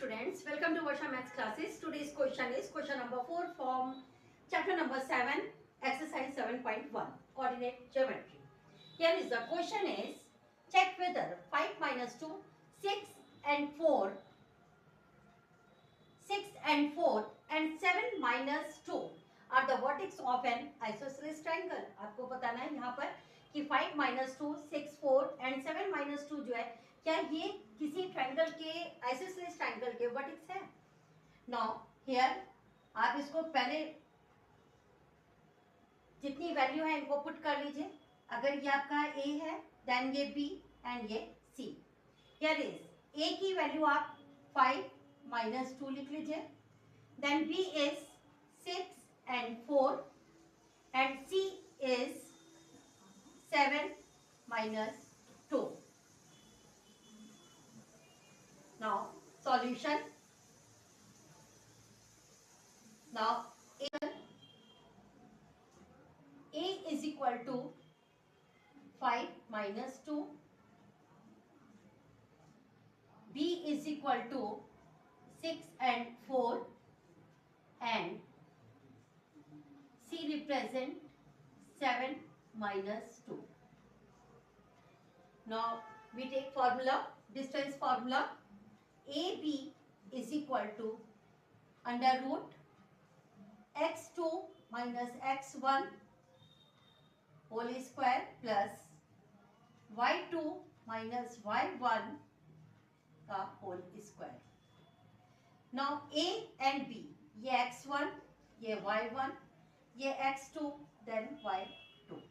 students, welcome to Varsha Maths classes. Today's question is question number 4 from chapter number 7, exercise 7.1, coordinate geometry. Here is the question is, check whether 5 minus 2, 6 and 4 and 7 minus 2 are the vertex of an isosceles triangle. आपको बताना है यहाँ पर कि 5 minus 2, 6, 4 and 7 minus 2 जो है क्या ये किसी ट्रायंगल के आइसोसेलेस ट्रायंगल के वर्टेक्स है. नाउ हियर आप इसको पहले जितनी वैल्यू है इनको पुट कर लीजिए. अगर ये आपका a है देन ये b एंड ये c. हियर इज a की वैल्यू आप 5 minus 2 लिख लीजिए, then b is 6 and 4 and c is 7 minus 2. Now solution. Now a is equal to 5 minus 2, b is equal to 6 and 4 and c represent 7 minus 2. Now we take formula, distance formula. AB is equal to under root x2 minus x1 whole square plus y2 minus y1 का whole square. Now A and B, ये x1, ये y1, ये x2, then y2.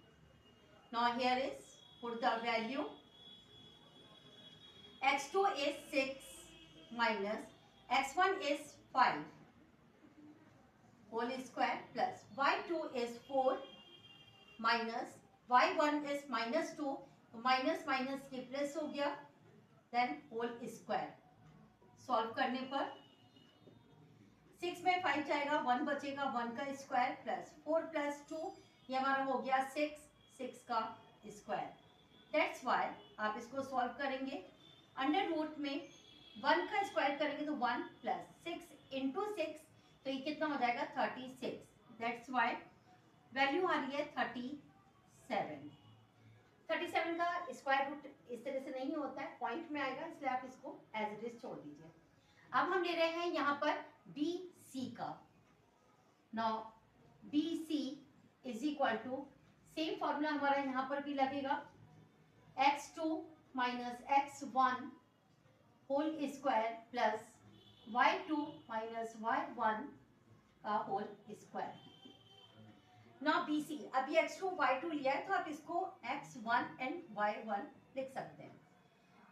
Now here is put the value. x2 is 6 minus x1 is 5 whole square plus y2 is 4 minus y1 is minus 2, तो minus minus के plus हो गया, then whole square. Solve करने पर 6 में 5 जाएगा, 1 बचेगा, 1 का स्क्वायर प्लस 4 प्लस 2, ये हमारा हो गया 6 का स्क्वायर. दैट्स व्हाई आप इसको सॉल्व करेंगे. अंडर रूट में 1 का स्क्वायर करेंगे तो 1 प्लस 6 इंटू 6, तो ये कितना हो जाएगा 36. दैट्स व्हाई वैल्यू आ रही है 37. 37 का स्क्वायर रूट इस तरह से नहीं होता है, पॉइंट में आएगा, इसलिए आप इसको एज इट इज छोड़ दीजिए. अब हम ले रहे हैं यहाँ पर BC का. Now BC is equal to same formula हमारा यहाँ पर भी लगेगा, x2 minus x1 whole square plus y2 minus y1 का होल स्क्वायर. नाउ BC, अभी x2 y2 लिया है तो आप इसको x1 एंड y1 लिख सकते हैं.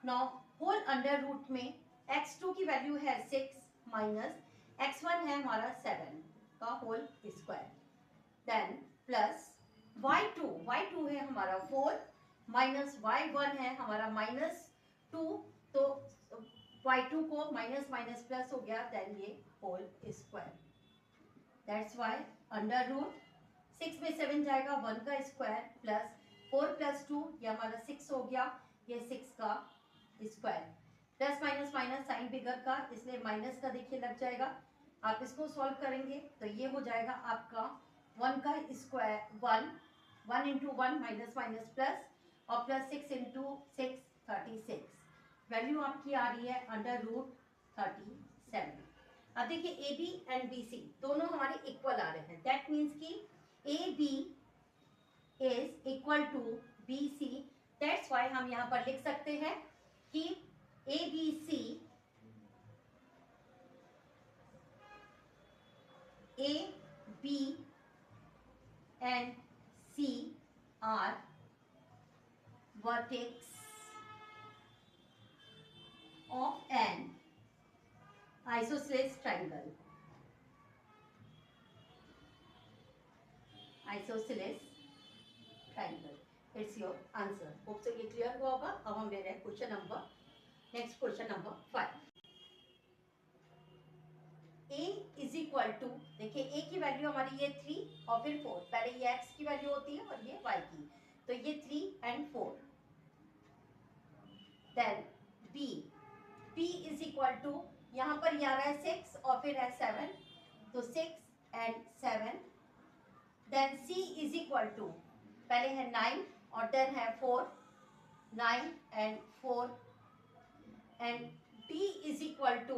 नाउ होल अंडर रूट में x2 की वैल्यू है 6 माइनस x1 है हमारा 7 का whole square, then plus y2 है हमारा 4 माइनस y1 है हमारा माइनस 2, तो y2 को माइनस माइनस प्लस हो गया, देन ये whole square. That's why under root 6 में 7 जाएगा, 1 का स्क्वायर प्लस 4 प्लस 2, ये हमारा 6 हो गया, ये 6 का square. Plus minus minus sign bigger का, इसलिए माइनस का देखिए लग जाएगा. आप इसको सॉल्व करेंगे तो ये हो जाएगा आपका 1 का square 1 into 1 minus minus plus और प्लस 6 इंटू 6 36. वैल्यू आपकी आ रही है अंडर रूट 37. अब देखिए A B and B C दोनों हमारे इक्वल आ रहे हैं. दैट मीन्स कि A B is equal to B C. That's why हम यहाँ पर लिख सकते हैं कि A B C and C are vertex of an isosceles triangle. Isosceles triangle. It's your answer. Hope से ये क्लियर हुआ होगा. अब हम ले रहे हैं question number, next question number 5. A is equal to, देखिए A की वैल्यू हमारी ये 3 और फिर 4. पहले ये X की वैल्यू होती है और ये Y की, तो ये 3 and 4. Then B is equal to, यहाँ पर ये आ रहा है 6 और फिर है 7, तो 6 and 7, then C is equal to, पहले है 9 और देन है 4, 9 and 4, and D is equal to,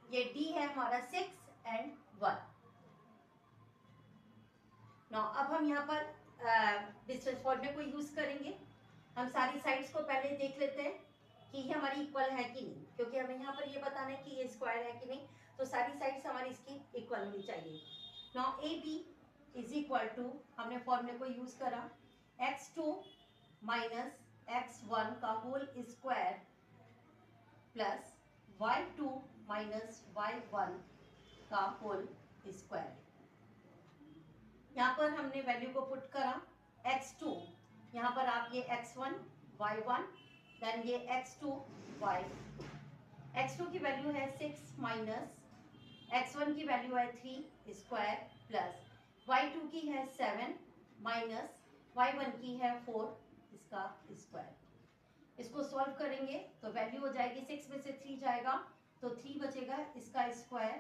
ये D है हमारा 6 एंड 1। नाउ अब हम यहाँ पर डिस्टेंस फॉर्मूले को यूज करेंगे। हम सारी साइड्स को पहले देख लेते हैं कि ये हमारी इक्वल है कि नहीं, क्योंकि हमें यहाँ पर ये बताना है कि ये स्क्वायर है कि नहीं, तो सारी साइड्स हमारी इसकी इक्वल होनी चाहिए। Now A B is equal to, हमने फॉर्मूले को यूज करा, x2 माइनस x1 का whole square plus y2 minus y1 का होल स्क्वायर। यहाँ पर हमने वैल्यू को पुट करा, x2 यहाँ पर आप ये x1 y1, देन ये x2 y2, x2 की वैल्यू है 6 माइनस x1 की वैल्यू है 3 स्क्वायर प्लस y2 की है 7 माइनस y1 की है 4 इसका स्क्वायर। इसको सॉल्व करेंगे तो वैल्यू हो जाएगी 6 में से 3 जाएगा तो 3 बचेगा, इसका स्क्वायर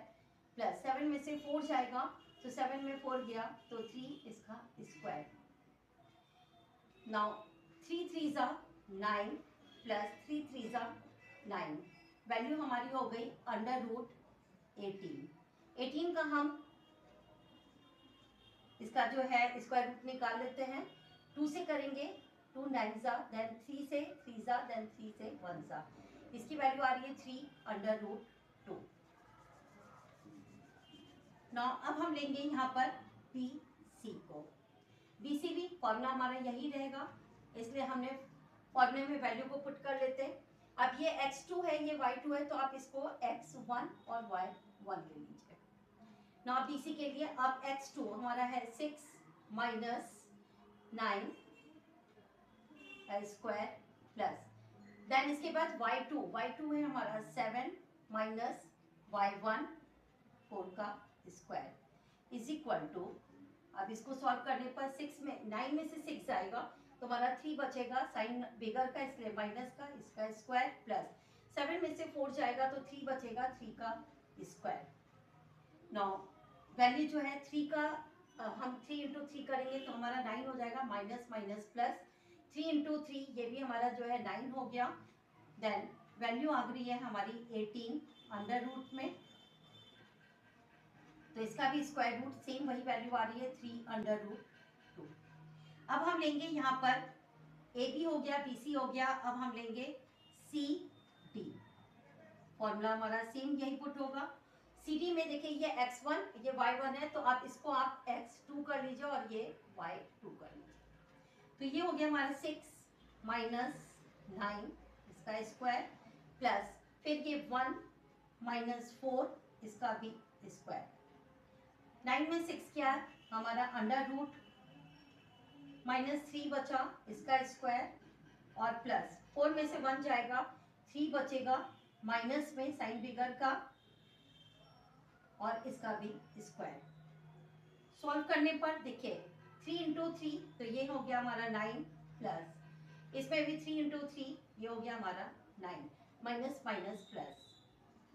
प्लस 7 में से 4 जाएगा तो 7 में 4 गया तो 3 इसका स्क्वायर। नाउ 3 3 जा 9 प्लस 3 3 जा 9, वैल्यू हमारी हो गई अंडर रूट 18। 18 का हम इसका जो है स्क्वायर रूट निकाल लेते हैं, 2 से करेंगे 2 9 जा, देन 3 से 3 जा, देन 3 से 1 जा, इसकी वैल्यू आ रही है 3 अंडर रूट 2। नाउ अब हम लेंगे यहाँ पर बी सी को, बी सी भी फॉर्मूला हमारा यही रहेगा, इसलिए हमने फॉर्मूले में वैल्यू को पुट कर लेते हैं। अब ये x2 है, ये y2 है, तो आप इसको x1 और y1 ले लीजिए। नाउ बी सी के लिए अब x2 हमारा है 6 माइनस 9 स्क्वायर प्लस, देन इसके बाद y2 है हमारा 7 माइनस y1 4 का स्क्वायर इज इक्वल टू, अब इसको सॉल्व करने पर 9 में से 6 जाएगा तो हमारा 3 बचेगा, साइन बिगर का इसलिए माइनस का, इसका स्क्वायर प्लस 7 में से 4 जाएगा तो 3 बचेगा, 3 का स्क्वायर। नाउ वैल्यू जो है 3 का हम 3 इंटू 3 करेंगे तो हमारा 9 हो जाएगा, माइनस माइनस प्लस 3 इंटू 3 ये भी हमारा जो है 9 हो गया, देन वैल्यू आ गई है हमारी 18 अंडर रूट में, तो इसका भी स्क्वायर रूट सेम वही वैल्यू आ रही है 3 अंडर रूट 2। अब हम लेंगे यहाँ पर ए बी हो गया, बी सी हो गया, अब हम लेंगे सी डी, फॉर्मूला हमारा सेम यही पुट होगा। सी डी में देखिए ये x1 ये y1 है, तो आप इसको आप x2 कर लीजिए और ये y2 कर लीजिए, तो ये हो गया हमारा 6 माइनस 9 इसका स्क्वायर प्लस फिर ये 1 माइनस 4 इसका भी स्क्वायर, 9 में 6 क्या है हमारा अंडर रूट माइनस 3 बचा इसका स्क्वायर और प्लस 4 में से 1 जाएगा 3 बचेगा, माइनस में साइन बिगर का और इसका भी स्क्वायर। सॉल्व करने पर देखिए 3 इंटू 3 तो ये हो गया हमारा 9 प्लस इसमें भी 3 इंटू 3 ये हो गया हमारा 9, माइनस माइनस प्लस,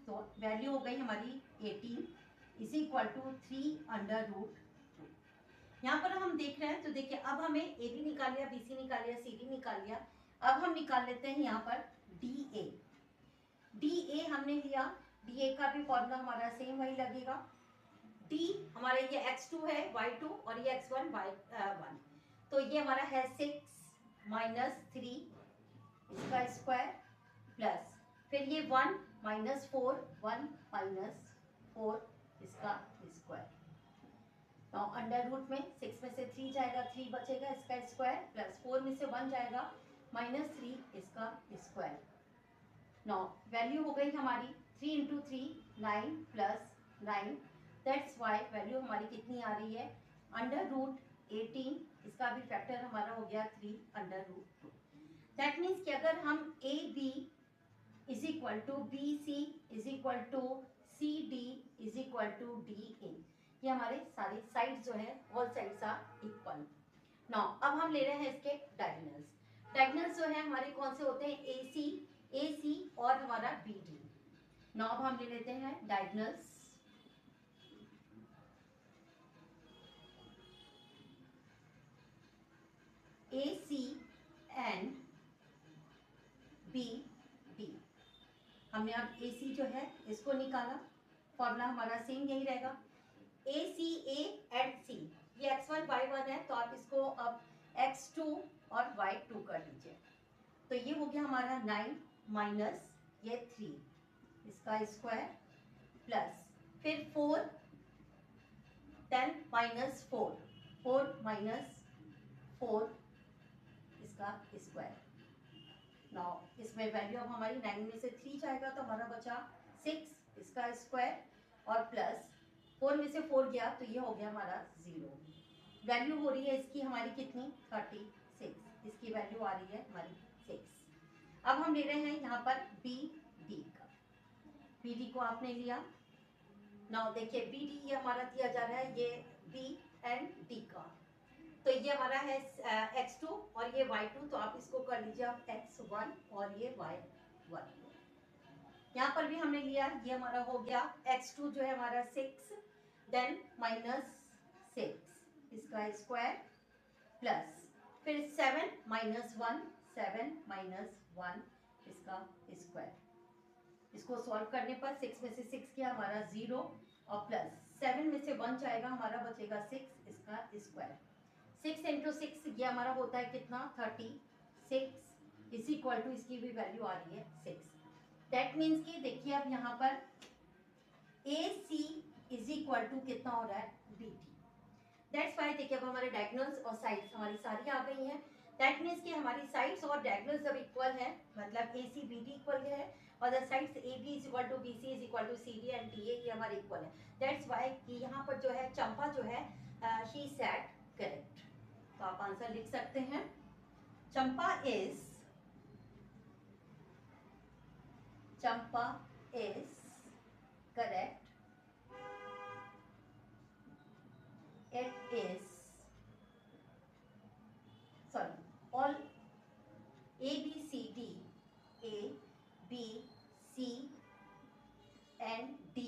तो वैल्यू हो गई हमारी 18 is equal to 3 under root 2। यहाँ पर हम देख रहे हैं तो देखिए अब हमें ए बी निकाल लिया, बी सी निकाल लिया, सी डी निकाल लिया, अब हम निकाल लेते हैं यहाँ पर डी ए। डी ए हमने लिया, डी ए का भी फॉर्मूला हमारा सेम वही लगेगा, डी हमारा ये x2 है y2 और ये x1 y1, तो ये हमारा है 6 माइनस 3 इसका स्क्वायर प्लस फिर ये 1 माइनस 4 1 माइनस 4 इसका स्क्वायर। तो अंडर रूट में 6 में से 3 जाएगा 3 बचेगा इसका स्क्वायर प्लस 4 में से 1 जाएगा माइनस 3 इसका स्क्वायर। नो वैल्यू हो गई हमारी 3 into 3 9 plus 9, that's why value हमारी कितनी आ रही है अंडर रूट 18, इसका भी फैक्टर हमारा हो गया 3 अंडर रूट 2। दैट मीन्स कि अगर हम A B is equal to B C is equal to C D is equal to D A, ये हमारे सारी साइड जो है all sides are equal. Now अब हम ले रहे हैं इसके डायगोनल्स। डायगोनल्स जो है हमारे कौन से होते हैं ए सी और हमारा बी डी। नाउ अब हम ले लेते हैं diagonals. A C and B D. हमने अब ए सी जो है इसको निकाला, फॉर्मूला हमारा सेम यही रहेगा, ए सी ए एंड सी। ये x1 y1 है तो आप इसको अब x2 और y2 कर लीजिए। तो ये हो गया हमारा 9 माइनस ये 3 इसका स्क्वायर प्लस फिर 4 10 माइनस 4 4 माइनस 4 इसका स्क्वायर। नाउ इसमें वैल्यू अब हमारी 9 में से 3 जाएगा तो हमारा बचा 6 इसका स्क्वायर और प्लस 4 में से 4 गया तो ये हो गया हमारा 0। वैल्यू हो रही है इसकी हमारी कितनी 36, इसकी वैल्यू आ रही है हमारी 6। अब हम ले रहे हैं यहाँ पर बी डी का। बी डी को आपने लिया। नाउ देखिए बी डी ये हमारा दिया जा रहा है, ये बी एंड डी का, तो ये हमारा है x2 और ये y2, तो आप इसको कर लीजिए आप x1 और ये y1। यहाँ पर भी हमने लिया, ये हमारा हो गया x2 जो है हमारा 6 देन माइनस 6 इसका स्क्वायर प्लस फिर 7 माइनस 1 7 माइनस 1 इसका स्क्वायर। इसको सॉल्व करने पर 6 में से 6 किया हमारा 0 और प्लस 7 में से 1 जाएगा हमारा बचेगा 6 इसका स्क्वायर। 6 इंटू 6 ये हमारा होता है कितना 36 इज इक्वल टू इसकी भी वैल्यू आ रही है 6। दैट मीन्स कि देखिए अब यहाँ पर ए सी इज इक्वल टू कितना हो रहा है बी डी। दैट्स वाई देखिए अब हमारे डायगोनल्स और साइड्स हमारी सारी आ गई हैं। दैट मीन्स कि हमारी साइड्स और डायगोनल्स जब इक्वल है मतलब A C B D equal है और the sides A B is equal to B C is equal to C D and D A ये हमारे इक्वल है। दैट्स वाई कि यहाँ पर जो है चंपा जो है शी सेड करेक्ट। तो आप आंसर लिख सकते हैं Champa is correct. It is sorry all A B C D and D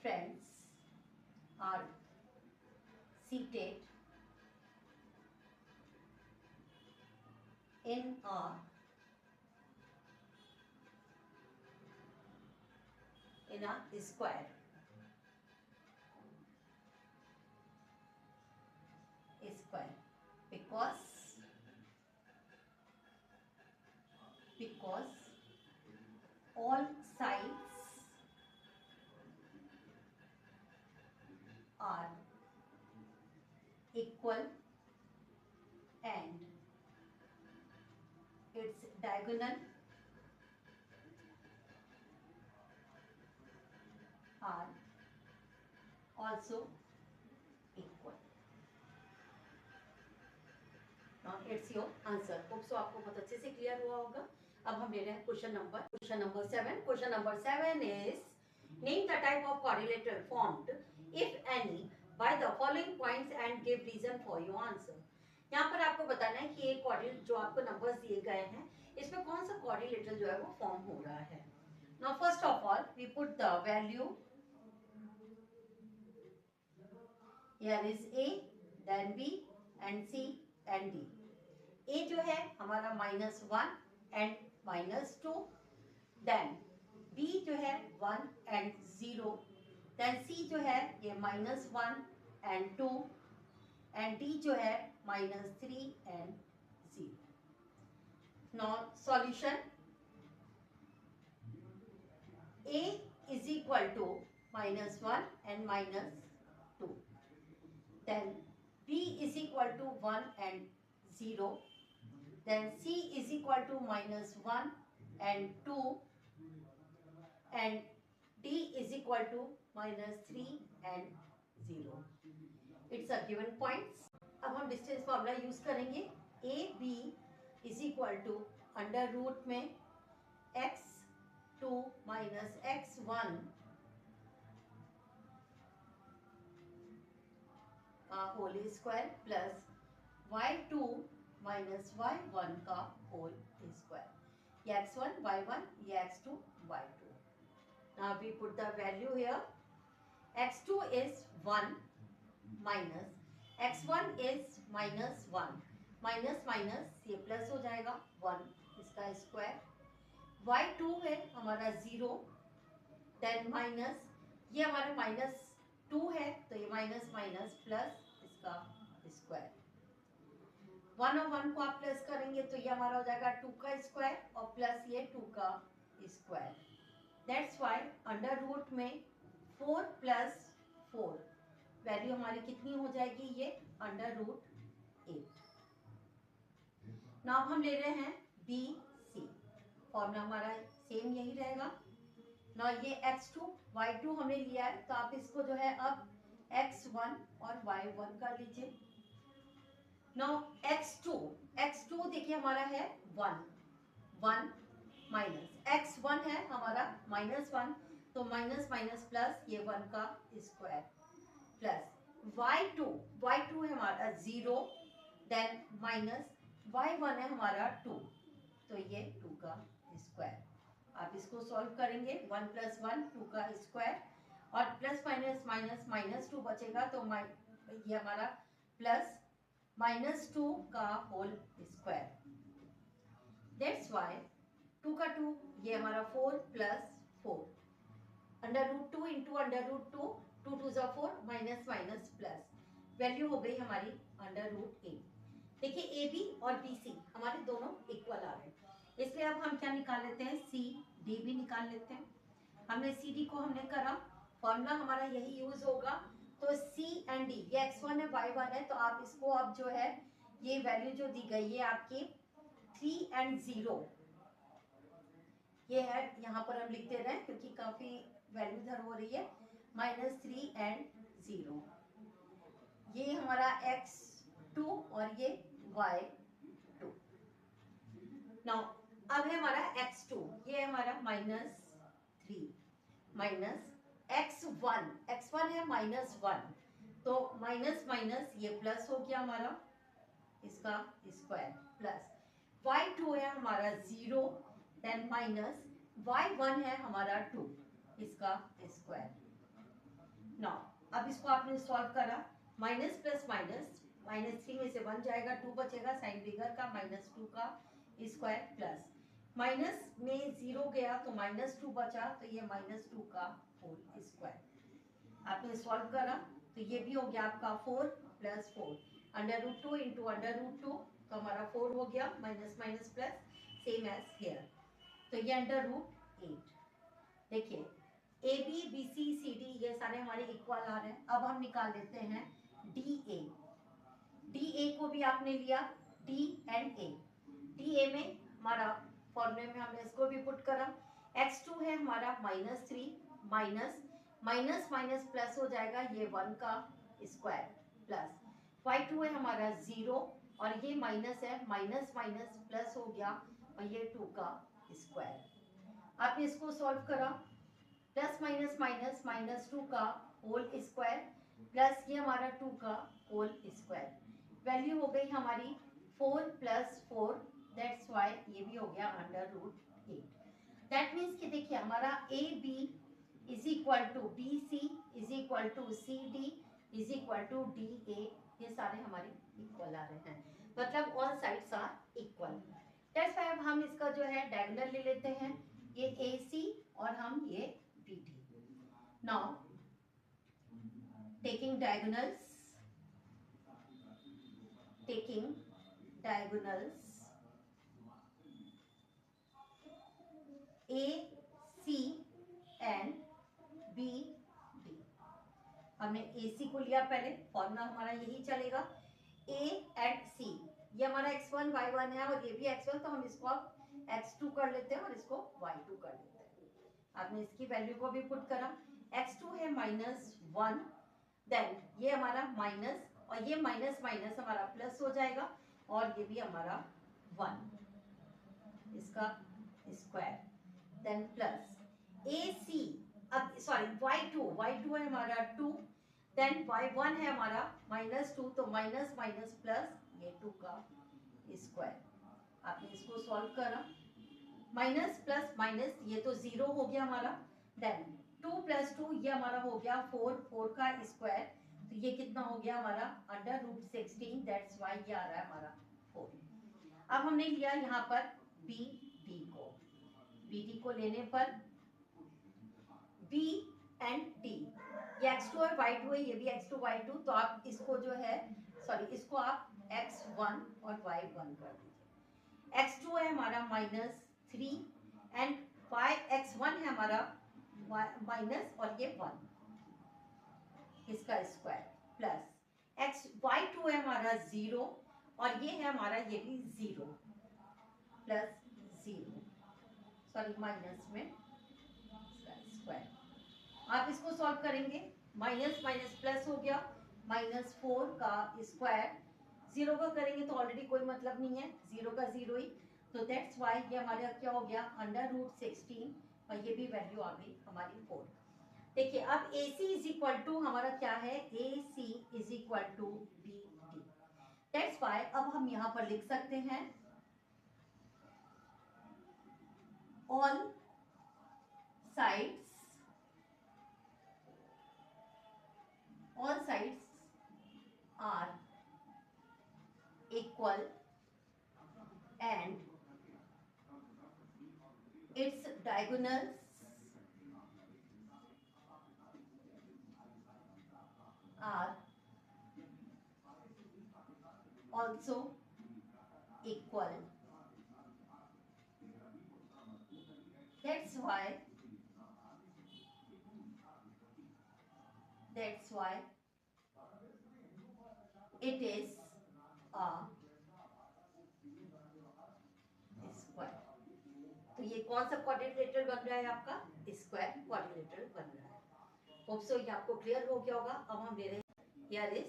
friends are seated in a square because all sides are equal and its diagonal are also equal. Now it's your answer. Hope so आपको बहुत अच्छे से clear हुआ होगा। अब हम ले रहे हैं question number 7। Question number 7 is name the type of quadrilateral formed if any by the following points and give reason for your answer. यहाँ पर आपको बताना है कि ये क्वाड्रिल जो आपको नंबर्स दिए गए हैं इसमें कौन सा क्वाड्रिलेटरल जो है वो फॉर्म हो रहा है। Now first of all we put the value. Here is A, then B and C and D. A जो है हमारा -1 and -2, then B जो है 1 and 0, then C जो है ये -1 and 2 and D जो है -3 and 0. Now solution A is equal to -1 and -2, then B is equal to 1 and 0, then C is equal to -1 and 2 and D is equal to -3 and 0. It's a given points. अब हम distance formula use करेंगे। A B is equal to under root में x2 minus x1 whole square plus y2 minus y1 का whole square. ये x1 y1, ये x2 y2. Now we put the value here. x2 is 1 minus x1 is minus 1. Minus minus ये plus हो जाएगा 1 इसका square. y2 है हमारा 0, then minus ये हमारा माइनस 2 है तो ये माइनस माइनस प्लस इसका स्क्वायर. 1 और 1 को आप प्लस करेंगे तो ये हमारा हो जाएगा 2 का स्क्वायर और प्लस ये 2 का square. That's why under root में 4 प्लस 4 वैल्यू हमारी कितनी हो जाएगी, ये अंडर रूट 8. नाउ हम ले रहे हैं बी सी. फॉर्मूला हमारा सेम यही रहेगा. ना ये x2 y2 हमने लिया है तो आप इसको जो है अब x1 और y1 कर लीजिए. नाउ x2 देखिए हमारा है 1 माइनस x1 है हमारा -1 तो माइनस माइनस प्लस ये 1 का स्क्वायर प्लस y2 है हमारा 0, देन माइनस y1 है हमारा 2 तो ये 2 का स्क्वायर. आप इसको सॉल्व करेंगे 1 + 1 2 का स्क्वायर और प्लस माइनस माइनस -2 बचेगा तो ये हमारा प्लस -2 का होल स्क्वायर. दैट्स वाई 2 का 2 ये हमारा 4 + 4 under root 2 into under root 2 2 2 = 4 minus minus plus value हो गई हमारी अंडर रूट 8. देखिए ए बी और बी सी हमारे दोनों इक्वल आ रहे हैं इसलिए अब हम क्या निकाल लेते हैं, सी डी भी निकाल लेते हैं. हमने सी डी को हमने करा, फॉर्मूला हमारा यही यूज होगा. तो सी एंड डी ये x1 है y1 है तो आप इसको अब जो है ये वैल्यू जो दी गई है आपकी 3 और 0 ये है यहाँ पर हम लिख दे रहे हैं क्योंकि काफी वैल्यू इधर हो रही है. -3 और 0 ये हमारा x2 और ये y2. नाउ अब है हमारा x2 ये हमारा -3 माइनस x1 है -1 तो माइनस माइनस ये प्लस हो गया हमारा इसका स्क्वायर प्लस y2 है हमारा 0, देन माइनस y1 है हमारा 2 इसका स्क्वायर. नाउ अब इसको आपने सॉल्व करा माइनस प्लस माइनस -3 में से 1 जाएगा 2 बचेगा साइन फिगर का -2 का स्क्वायर प्लस माइनस में 0 गया तो -2 बचा तो ये -2 का होल स्क्वायर. आपने सॉल्व करा तो ये भी हो गया आपका 4 + 4 under root 2 into under root 2 तो हमारा 4 हो गया minus minus plus same as here तो ये अंडर रूट 8. देखिए A B B C C D ये सारे हमारे इक्वल आ रहे हैं. अब हम निकाल लेते हैं डी ए को भी आपने लिया D and A. D A में हमारा फॉर्मूले में हमने इसको भी पुट करा. x2 है हमारा -3 माइनस माइनस माइनस प्लस हो जाएगा ये 1 का स्क्वायर प्लस y2 है हमारा 0 और ये माइनस है माइनस माइनस प्लस हो गया और ये 2 का स्क्वायर. आपने इसको सॉल्व करा प्लस माइनस माइनस -2 का होल स्क्वायर प्लस ये हमारा 2 का होल स्क्वायर. वैल्यू हो गई हमारी 4 + 4 दैट्स वाई ये भी हो गया अंडर रूट 8. दैट मीन्स कि देखिए हमारा A B is equal to B C is equal to C D is equal to D A ये सारे हमारे इक्वल आ रहे हैं मतलब all sides are equal. That's why अब हम इसका जो है डायगोनल ले लेते हैं ये ए सी और हम ये B D. Now taking diagonals A C and B D. हमने ए सी को लिया पहले फॉर्मूला हमारा यही चलेगा ए एंड सी. ये हमारा x1 y1 है और ये भी x1 तो हम इसको अब x2 कर लेते हैं और इसको y2 कर लेते हैं. आपने इसकी वैल्यू को भी पुट करा x2 है -1 देन ये हमारा माइनस और ये माइनस माइनस हमारा प्लस हो जाएगा और ये भी हमारा 1 इसका स्क्वायर देन प्लस ए सी अब सॉरी y2 है हमारा 2 देन y1 है हमारा -2, तो माइनस माइनस प्लस ये 2 का स्क्वायर। आपने इसको सॉल्व करा, माइनस प्लस माइनस ये तो 0 हो गया हमारा। देन 2 + 2 ये हमारा हो गया 4, 4 का स्क्वायर, तो ये कितना हो गया हमारा √16, दैट्स वाई ये आ रहा है हमारा 4। अब हमने लिया यहाँ पर बी डी को लेने पर बी एंड डी, ये x2 और y2 है, ये भी x2 y2, तो आप इसको जो है इसको आप x1 और y1 कर दीजिए। x2 है हमारा -3 एंड x1 है हमारा माइनस और ये 1 इसका स्क्वायर प्लस y2 है हमारा 0 और ये है हमारा ये भी 0 प्लस 0 माइनस में स्क्वायर। आप इसको सॉल्व करेंगे, माइनस माइनस प्लस हो गया, -4 का स्क्वायर, 0 का करेंगे तो ऑलरेडी कोई मतलब नहीं है, 0 का 0 ही, तो दैट्स वाई ये हमारा क्या हो गया √16 और ये भी वैल्यू आ गई हमारी 4। देखिए अब AC इज इक्वल टू हमारा क्या है, AC is equal to BD, that's why अब हम यहाँ पर लिख सकते हैं all sides are equal and its diagonals are also equal. That's why it is a square. तो ये कौन सा क्वाड्रिलेटरल बन रहा है आपका, स्क्वायर क्वाड्रिलेटरल बन रहा है। होप सो ये आपको क्लियर हो गया होगा। अब हम ले रहे हैं हियर इज,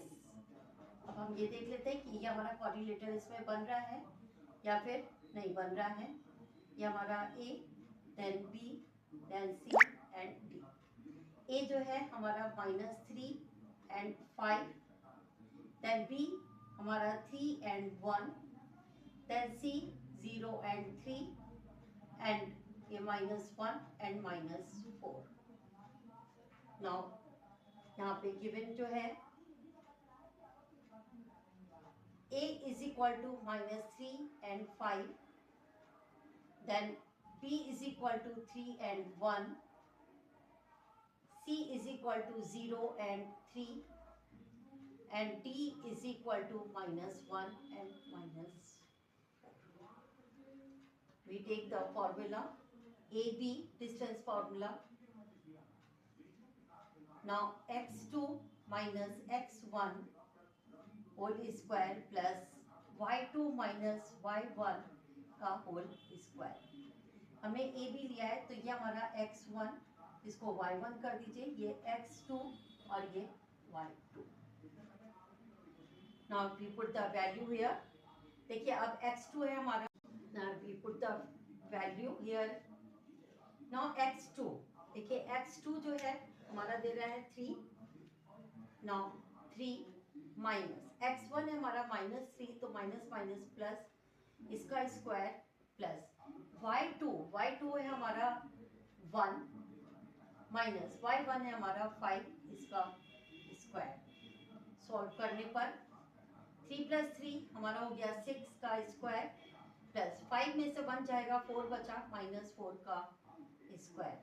अब हम ये देख लेते हैं कि ये हमारा क्वाड्रिलेटरल इसमें बन रहा है या फिर नहीं बन रहा है। ये हमारा A, then B, then C and D। A जो है हमारा -3 एंड 5, देन B हमारा 3 and 1, then C 0 and 3 and ये -1 एंड -4। नाउ यहाँ पे गिवन जो है A is equal to -3 and 5, then B is equal to 3 and 1, C is equal to 0 and 3 and D is equal to -1 and -4. We take the formula AB distance formula. Now x2 minus x1 whole square plus y2 minus y1 का whole square। हमने AB लिया है तो ये हमारा x1, इसको y1 कर दीजिए, ये x2 और ये y2। Now we put the value here। देखिए अब x2 है हमारा, now we put the value here। Now x2, देखिए x2 जो है हमारा दे रहा है 3, now 3 माइनस x1 है हमारा -3, तो माइनस माइनस प्लस इसका स्क्वायर प्लस y2 है हमारा 1 माइनस y1 है हमारा 5, इसका स्क्वायर। सॉल्व करने पर 3 + 3 हमारा हो गया 6 का स्क्वायर प्लस 5 में से 1 जाएगा, 4 बचा, -4 का स्क्वायर।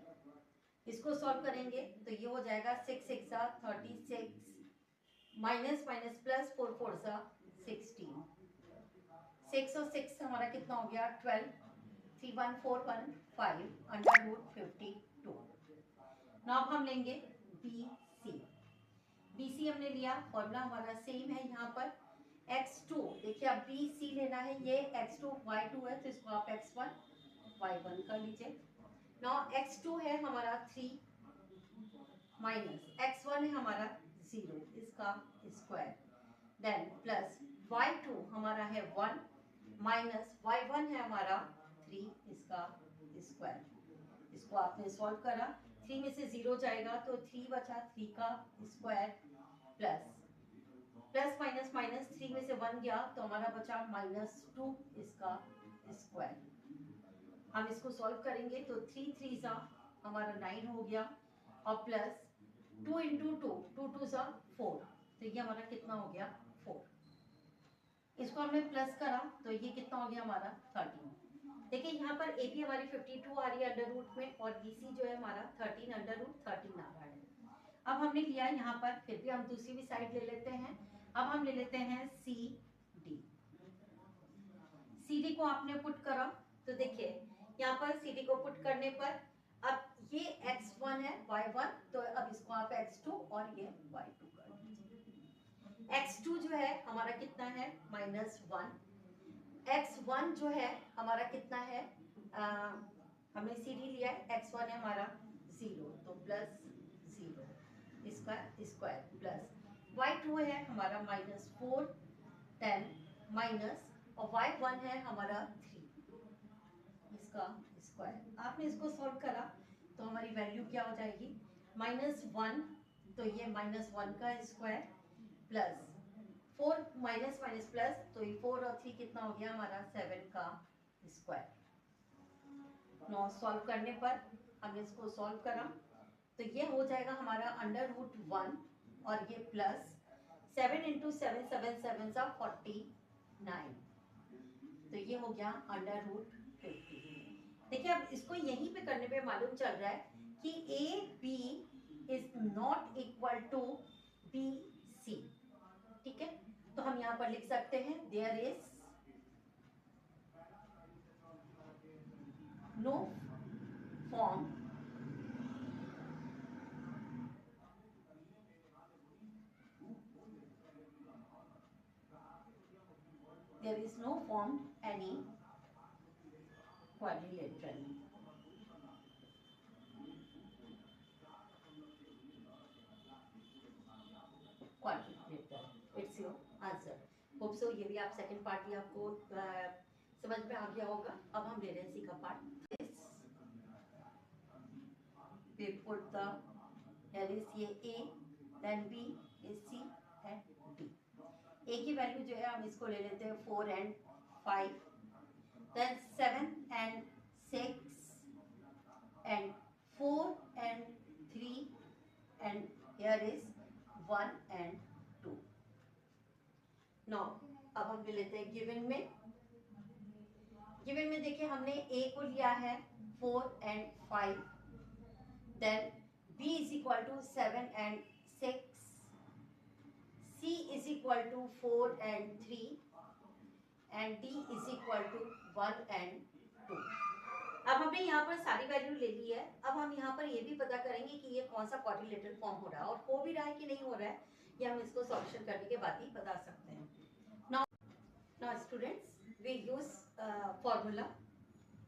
इसको सॉल्व करेंगे तो ये हो जाएगा 6 6 36 माइनस माइनस प्लस 4 4 16, 6 और 6 हमारा कितना हो गया 12, 3 1 4 1 5 √52। नाउ अब हम लेंगे BC हमने लिया, फॉर्मूला हमारा सेम है यहाँ पर x2। देखिए अब BC लेना है, ये x2 y2 है तो इसको आप x1 y1 कर लीजिए। नाउ x2 है हमारा 3 माइनस x1 है हमारा 0, इसका स्क्वायर, देन प्लस y2 हमारा है 1 माइनस y1 है हमारा 3, इसका स्क्वायर। इसको आपने सॉल्व करा, 3 में से 0 जाएगा तो 3 बचा, 3 का square plus plus minus minus 3 में से 1 गया तो हमारा बचा -2 इसका स्क्वायर। हम इसको सॉल्व करेंगे तो 3 3 सा हमारा 9 हो गया और प्लस 2 इंटू 2 2 2 सा 4, तो ये हमारा कितना हो गया 4। इसको हमने प्लस करा तो ये कितना हो गया हमारा 13। देखिए यहाँ पर ए बी हमारी 52 आ रही है अंडर रूट में और बी सी जो है हमारा 13 अंडर रूट 13 आ रहा है। अब हमने लिया यहाँ पर, फिर भी हम दूसरी भी साइड ले लेते हैं। अब हम ले लेते हैं सी डी। सी डी को आपने पुट करा तो देखिए यहाँ पर सी डी को पुट करने पर अब ये x1 है y1, तो अब इसको आप x2 और ये y2 कर दीजिए। x2 जो है हमारा कितना है -1, x1 जो है हमारा कितना है, हमने सी डी लिया है, x1 है हमारा 0 तो प्लस 0 इसका स्क्वायर प्लस y2 है हमारा -4 10 माइनस और y1 है हमारा 3 इसका स्क्वायर। आपने इसको सॉल्व करा तो हमारी वैल्यू क्या हो जाएगी -1, तो ये -1 का square plus 4 minus minus plus, तो ये 4 और 3 कितना हो गया हमारा 7 का स्क्वायर। नौ सॉल्व करने पर हमने इसको सॉल्व करा तो ये हो जाएगा हमारा √1 और ये प्लस 7 इंटू 7 7 7 सा 49, तो ये हो गया √50। देखिए अब इसको यहीं पे करने पे मालूम चल रहा है कि A B is not equal to B C. ठीक है, तो हम यहाँ पर लिख सकते हैं there is no form there is no formed any quadrilateral. It's your answer. Hope so ये भी आप सेकंड पार्ट भी आपको समझ में आ गया होगा। अब हम ले रहे हैं सी का part. We put the here is ये A, then B is C and D. A की वैल्यू जो है हम इसको ले लेते हैं 4 and 5, then 7 and 6 and 4 and 3 and here is 1 and 2. Now अब हम ले लेते हैं गिवन में। गिवन में देखिए हमने A को लिया है 4 and 5, then B is equal to 7 and 6, C is equal to 4 and 3 and D is equal to 1 and 2. अब हमने यहाँ पर सारी वैल्यू ले ली है। अब हम यहाँ पर ये भी पता करेंगे कि ये कौन सा क्वाड्रिलेटरल फॉर्म हो रहा है और हो भी रहा है कि नहीं हो रहा है, ये हम इसको सॉल्यूशन करने के बाद ही बता सकते हैं। Now students, we use formula,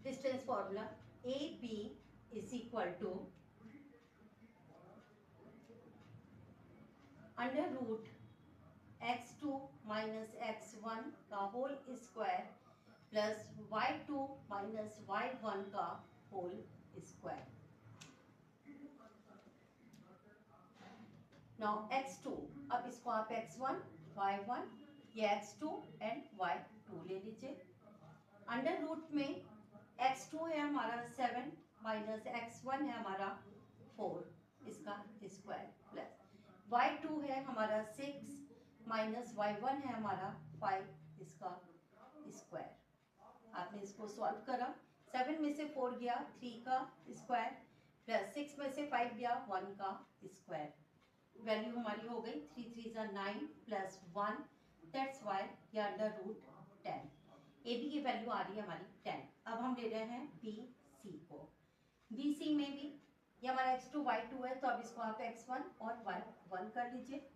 distance formula. AB is equal to under root x2 minus x1 का whole square plus y2 minus y1 का होल स्क्वायर। नाउ x2, अब इसको आप x1 y1 ये x2 एंड y2 ले लीजिए। Under root में x2 है हमारा 7 माइनस x1 है हमारा 4 इसका स्क्वायर प्लस y2 है हमारा 6 माइनस y1 है हमारा 5 इसका स्क्वायर। आपने इसको सॉल्व करा, 7 में से 4 गया 3 का स्क्वायर प्लस 6 में से 5 गया 1 का स्क्वायर। वैल्यू हमारी हो गई 3 3 9 प्लस 1, दैट्स वाई ये अंडर रूट 10। ए बी की वैल्यू आ रही है हमारी 10। अब हम ले रहे हैं बी सी को। बी सी में भी ये हमारा x2 y2 है, तो अब इसको आप x1 और y1 कर लीजिए।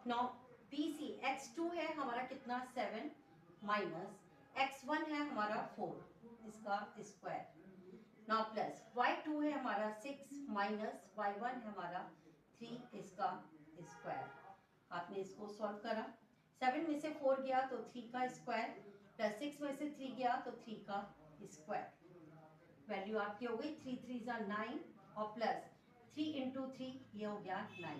नाउ बी सी x2 है हमारा कितना 7 माइनस x1 है हमारा 4 इसका स्क्वायर। नाउ प्लस y2 है हमारा 6 माइनस y1 है हमारा 3 इसका स्क्वायर। आपने इसको सॉल्व करा, 7 में से 4 गया तो 3 का स्क्वायर प्लस 6 में से 3 गया तो 3 का स्क्वायर। वैल्यू आपकी हो गई 3 3 9 और प्लस 3 इंटू 3 ये हो गया 9।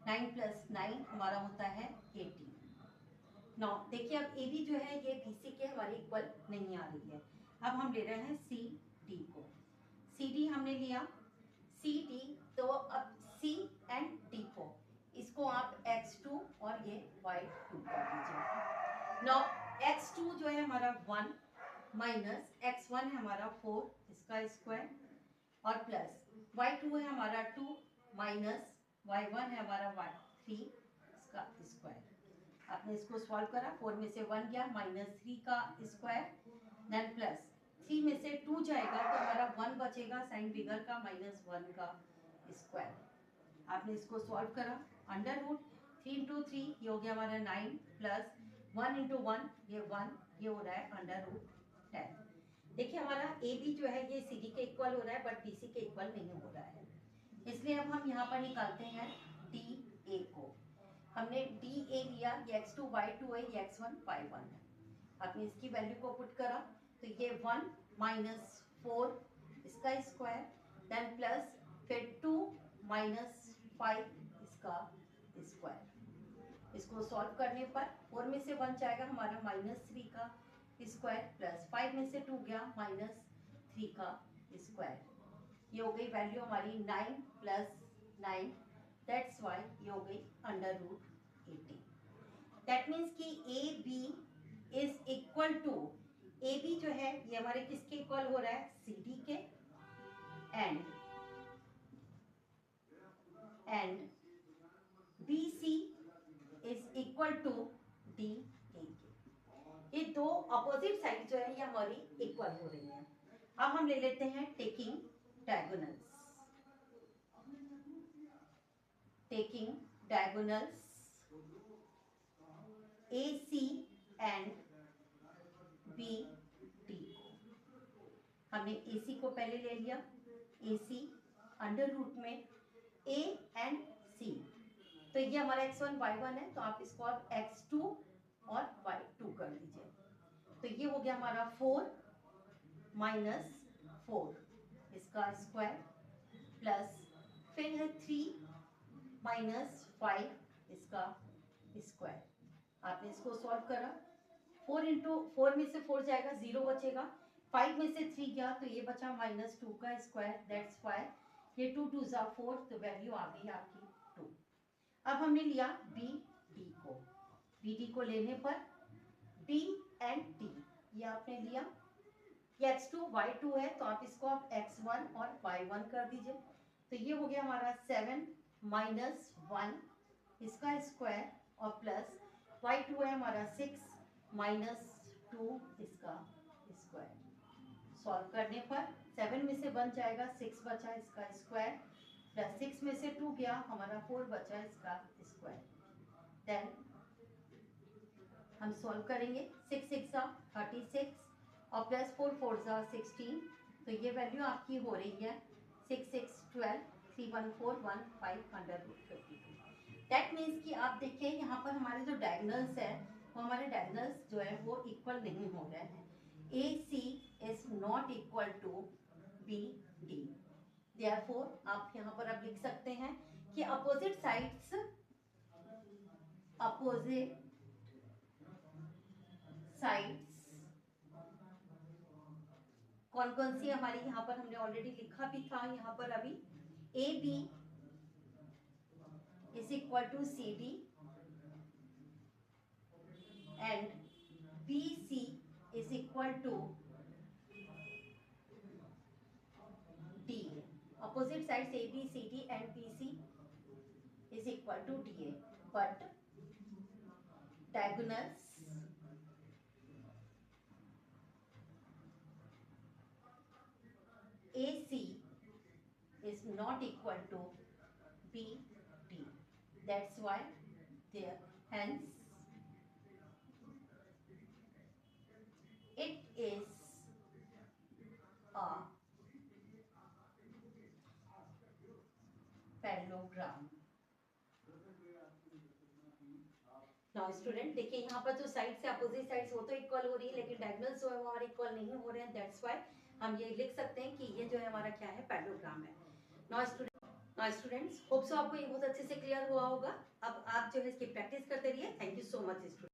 9 प्लस 9 हमारा होता है 18। नौ देखिए अब ए बी जो है ये बी सी के हमारे इक्वल नहीं आ रही है। अब हम ले रहे हैं सी डी को। सी डी हमने लिया, सी डी, तो अब सी एंड डी को इसको आप x2 और ये y2 कर दीजिए। नाउ x2 जो है हमारा 1 माइनस x1 है हमारा 4 इसका स्क्वायर और प्लस y2 है हमारा 2 माइनस y1 है हमारा 3 इसका स्क्वायर। आपने इसको सॉल्व करा, 4 में से 1 गया माइनस 3 का स्क्वायर, देन प्लस 3 में से 2 जाएगा तो हमारा 1 बचेगा साइन फिगर का माइनस 1 का स्क्वायर। आपने इसको सॉल्व करा, अंडर रूट 3 इंटू 3 ये हो गया हमारा 9 प्लस 1 इंटू 1 ये 1, ये हो रहा है अंडर रूट 10। देखिए हमारा ए बी जो है ये सी डी के इक्वल हो रहा है बट बी सी के इक्वल नहीं हो रहा है, इसलिए अब हम यहाँ पर निकालते हैं डी ए को। हमने डी ए लिया, ये x2 y2 है, ये x1 y1 है। आपने इसकी वैल्यू को पुट करा तो ये 1 माइनस 4 इसका स्क्वायर, देन प्लस फिर 2 माइनस 5 इसका स्क्वायर। इसको सॉल्व करने पर 4 में से 1 जाएगा हमारा माइनस 3 का स्क्वायर प्लस 5 में से 2 गया माइनस 3 का स्क्वायर। ये हो गई वैल्यू हमारी 9 प्लस 9, दैट्स वाई ये हो गई अंडर रूट 80। दैट मीन्स कि A B is equal to, A B जो है ये हमारे किसके इक्वल हो रहा है, सी डी के, and B C is equal to D A के। ये दो अपोजिट साइड जो है ये हमारी इक्वल हो रही है। अब हम ले लेते हैं taking diagonals. Taking diagonals AC and BD, हमने AC को पहले ले लिया, AC अंडर रूट में A एंड C, तो ये हमारा x1 y1 है तो आप इसको आप x2 और y2 कर दीजिए। तो ये हो गया हमारा 4 माइनस 4 इसका स्क्वायर प्लस फिर है 3 माइनस 5 इसका स्क्वायर। आपने इसको सॉल्व करा, 4 इंटू 4 में से 4 जाएगा 0 बचेगा, 5 में से 3 गया तो ये बचा माइनस 2 का स्क्वायर, दैट्स वाई ये 2 2 जा 4 तो वैल्यू आ गई आपकी 2। अब हमने लिया बी डी को, बी डी को लेने पर बी एंड डी ये आपने लिया, ये x2 y2 है तो आप इसको आप x1 और y1 कर दीजिए। तो ये हो गया हमारा 7 माइनस 1 इसका स्क्वायर और प्लस y2 है हमारा 6 माइनस 2 इसका स्क्वायर। सॉल्व करने पर 7 में से 1 जाएगा 6 बचा इसका स्क्वायर प्लस 6 में से 2 गया हमारा 4 बचा इसका स्क्वायर। देन हम सॉल्व करेंगे, 6 6 36 और प्लस 4 4 16, तो ये वैल्यू आपकी हो रही है 6 6 12 31415 अंडर रूट 52। दैट मीन्स कि आप देखिए यहाँ पर हमारे जो डायगोनल्स है वो हमारे डायगोनल्स जो है वो इक्वल नहीं हो रहे हैं। A C is not equal to B D, therefore आप यहाँ पर अब लिख सकते हैं कि अपोजिट साइड्स कौन कौन सी हमारी यहाँ पर हमने ऑलरेडी लिखा भी था यहाँ पर अभी, A B is equal to C D and B C is equal to D A. Opposite sides A B C D and B C is equal to D A, but diagonals AC is not equal to BD. That's why there, hence it is a parallelogram. Now student देखिए यहाँ पर जो side से opposite sides वो तो equal हो रही है लेकिन डायगोनल्स जो है वो हमारे इक्वल नहीं हो रहे हैं, दैट्स व्हाई हम ये लिख सकते हैं कि ये जो है हमारा क्या है, पैरेललोग्राम है। Now student students, hope so आपको ये बहुत अच्छे से क्लियर हुआ होगा। अब आप जो है इसकी प्रैक्टिस करते रहिए। Thank you so much student.